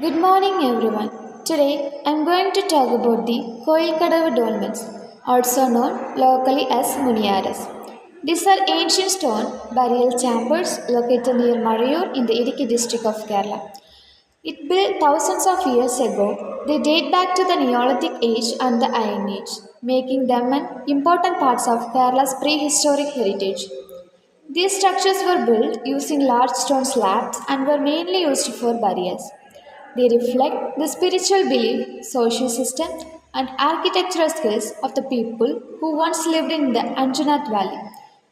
Good morning, everyone. Today I'm going to talk about the Koilkadavu dolmens, also known locally as Muniyaras. These are ancient stone burial chambers located near Marayur in the Idukki district of Kerala. It built thousands of years ago, they date back to the Neolithic age and the Iron Age, making them an important parts of Kerala's prehistoric heritage. These structures were built using large stone slabs and were mainly used for burials. They reflect the spiritual belief, social system, and architectural skills of the people who once lived in the Anjanath Valley.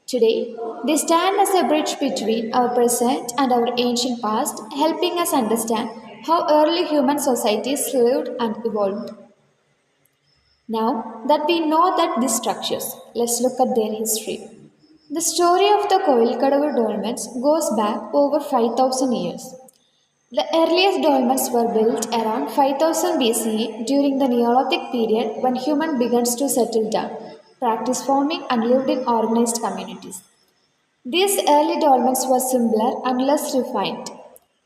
Today, they stand as a bridge between our present and our ancient past, helping us understand how early human societies lived and evolved. Now that we know that these structures, let's look at their history. The story of the Kovilkadavu dolmens goes back over 5000 years. The earliest dolmens were built around 5000 BCE during the Neolithic period when humans began to settle down, practice farming, and lived in organized communities. These early dolmens were simpler and less refined.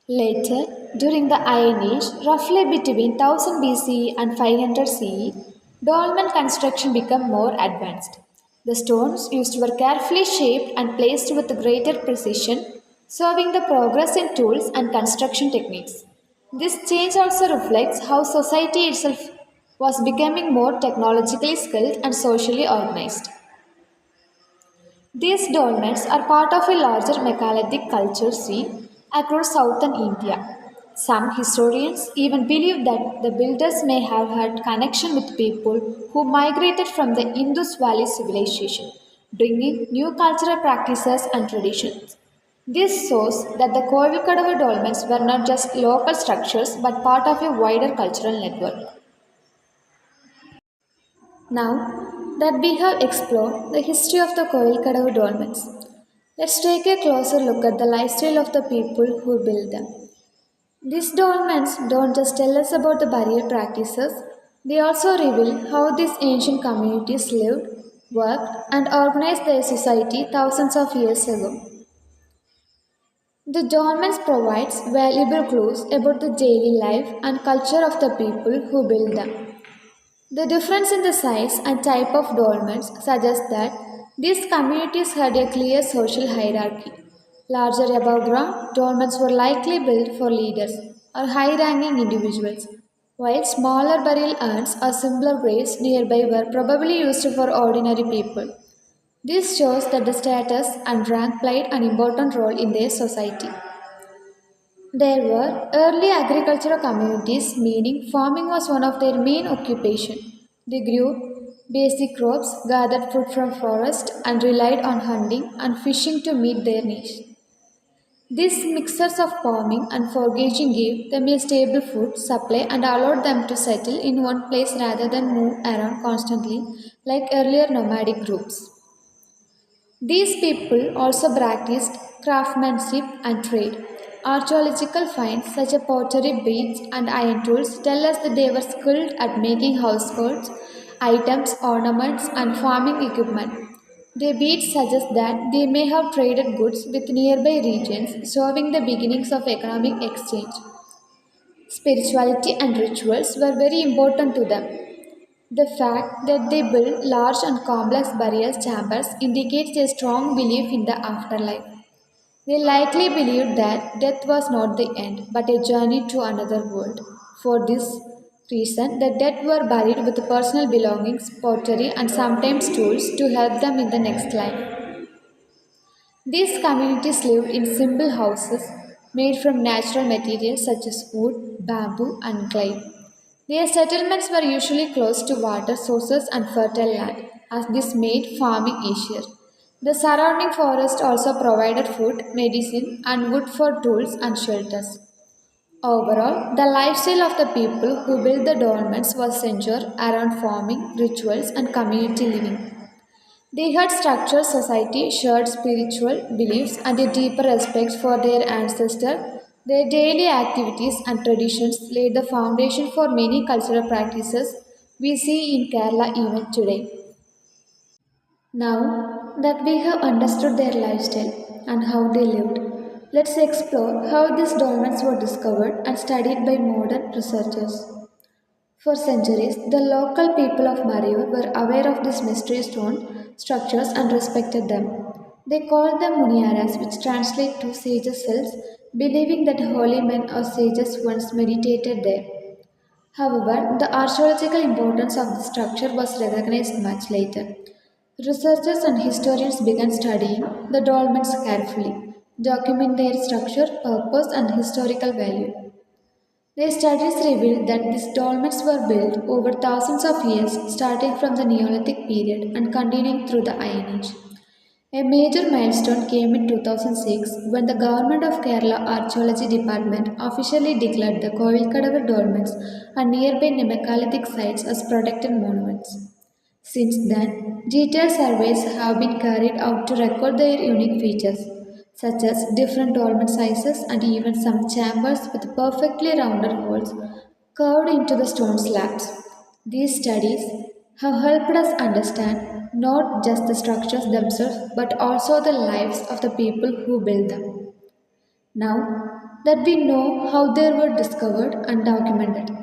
Later, during the Iron Age, roughly between 1000 BCE and 500 CE, dolmen construction became more advanced. The stones used were carefully shaped and placed with greater precision, showing the progress in tools and construction techniques. This change also reflects how society itself was becoming more technologically skilled and socially organized. These dolmens are part of a larger megalithic culture scene across southern India. Some historians even believe that the builders may have had connection with people who migrated from the Indus Valley civilization, bringing new cultural practices and traditions. This shows that the Kovilkadavu dolmens were not just local structures but part of a wider cultural network. Now that we have explored the history of the Kovilkadavu dolmens, let's take a closer look at the lifestyle of the people who built them. These dolmens don't just tell us about the burial practices, they also reveal how these ancient communities lived, worked, and organized their society thousands of years ago. The dolmens provides valuable clues about the daily life and culture of the people who built them. The difference in the size and type of dolmens suggests that these communities had a clear social hierarchy. Larger above ground, dolmens were likely built for leaders or high ranking individuals, while smaller burial urns or simpler graves nearby were probably used for ordinary people. This shows that the status and rank played an important role in their society. There were early agricultural communities, meaning farming was one of their main occupation. They grew basic crops, gathered food from forest, and relied on hunting and fishing to meet their needs. These mixtures of farming and foraging gave them a stable food supply and allowed them to settle in one place rather than move around constantly like earlier nomadic groups. These people also practiced craftsmanship and trade. Archaeological finds such as pottery, beads, and iron tools tell us that they were skilled at making households, items, ornaments, and farming equipment. Their beads suggest that they may have traded goods with nearby regions, showing the beginnings of economic exchange. Spirituality and rituals were very important to them. The fact that they built large and complex burial chambers indicates a strong belief in the afterlife. They likely believed that death was not the end, but a journey to another world. For this reason, the dead were buried with personal belongings, pottery, and sometimes tools to help them in the next life. These communities lived in simple houses made from natural materials such as wood, bamboo, and clay. Their settlements were usually close to water sources and fertile land, as this made farming easier. The surrounding forest also provided food, medicine, and wood for tools and shelters. Overall, the lifestyle of the people who built the dolmens was centered around farming, rituals, and community living. They had structured society, shared spiritual beliefs, and a deeper respect for their ancestors. Their daily activities and traditions laid the foundation for many cultural practices we see in Kerala even today. Now that we have understood their lifestyle and how they lived, Let's explore how these dolmens were discovered and studied by modern researchers. For centuries, the local people of Marur were aware of these mystery stone structures and respected them. They called them Muniaras, which translate to sages' cells, believing that holy men or sages once meditated there. However, the archaeological importance of the structure was recognized much later. Researchers and historians began studying the dolmens carefully, document their structure, purpose, and historical value. Their studies revealed that these dolmens were built over thousands of years, starting from the Neolithic period and continuing through the Iron Age. A major milestone came in 2006 when the Government of Kerala Archaeology Department officially declared the Kovilkadavu dolmens and nearby Neolithic sites as protected monuments. Since then, detailed surveys have been carried out to record their unique features, such as different dolmen sizes and even some chambers with perfectly rounded holes carved into the stone slabs. These studies have helped us understand not just the structures themselves but also the lives of the people who built them. Now that we know how they were discovered and documented,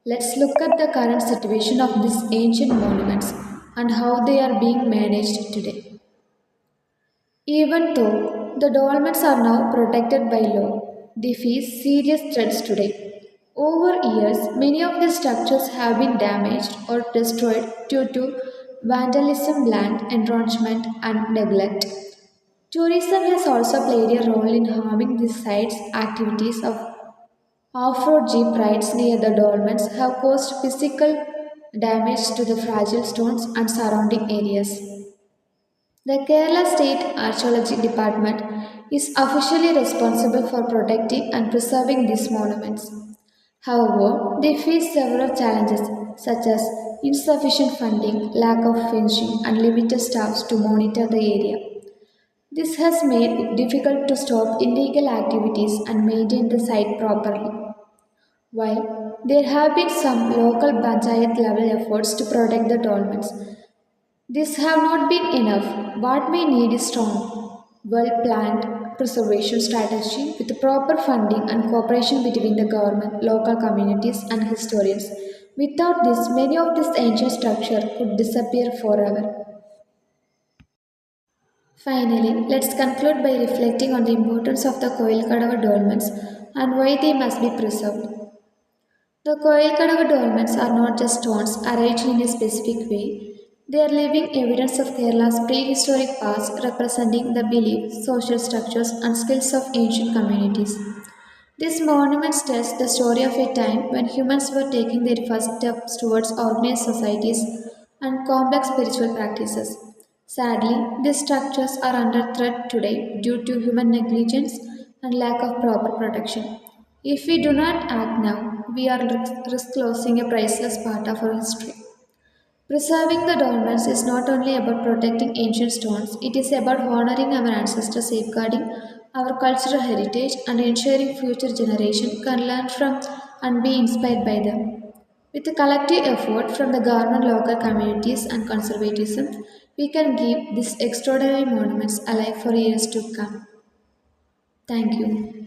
let's look at the current situation of these ancient monuments and how they are being managed today. Even though the dolmens are now protected by law, they face serious threats today. Over years, many of these structures have been damaged or destroyed due to vandalism, land encroachment, and neglect. Tourism has also played a role in harming these sites. Activities of off-road jeep rides near the dolmens have caused physical damage to the fragile stones and surrounding areas. The Kerala State Archaeology Department is officially responsible for protecting and preserving these monuments. However, they face several challenges such as insufficient funding, lack of fencing, and limited staffs to monitor the area. This has made it difficult to stop illegal activities and maintain the site properly. While there have been some local panchayat level efforts to protect the dolmens, these have not been enough. What we need is strong, well planned preservation strategy with proper funding and cooperation between the government, local communities, and historians. Without this, many of these ancient structures could disappear forever. Finally, let's conclude by reflecting on the importance of the Koilkadava dolmens and why they must be preserved. The Koilkadava dolmens are not just stones arranged in a specific way, they are living evidence of Kerala's prehistoric past, representing the beliefs, social structures, and skills of ancient communities. These monuments tell the story of a time when humans were taking their first steps towards organized societies and complex spiritual practices. Sadly, these structures are under threat today due to human negligence and lack of proper protection. If we do not act now, we are risk losing a priceless part of our history. Preserving the dolmens is not only about protecting ancient stones, it is about honoring our ancestors, safeguarding our cultural heritage, and ensuring future generations can learn from and be inspired by them. With a collective effort from the government, local communities, and conservatism, we can keep these extraordinary monuments alive for years to come. Thank you.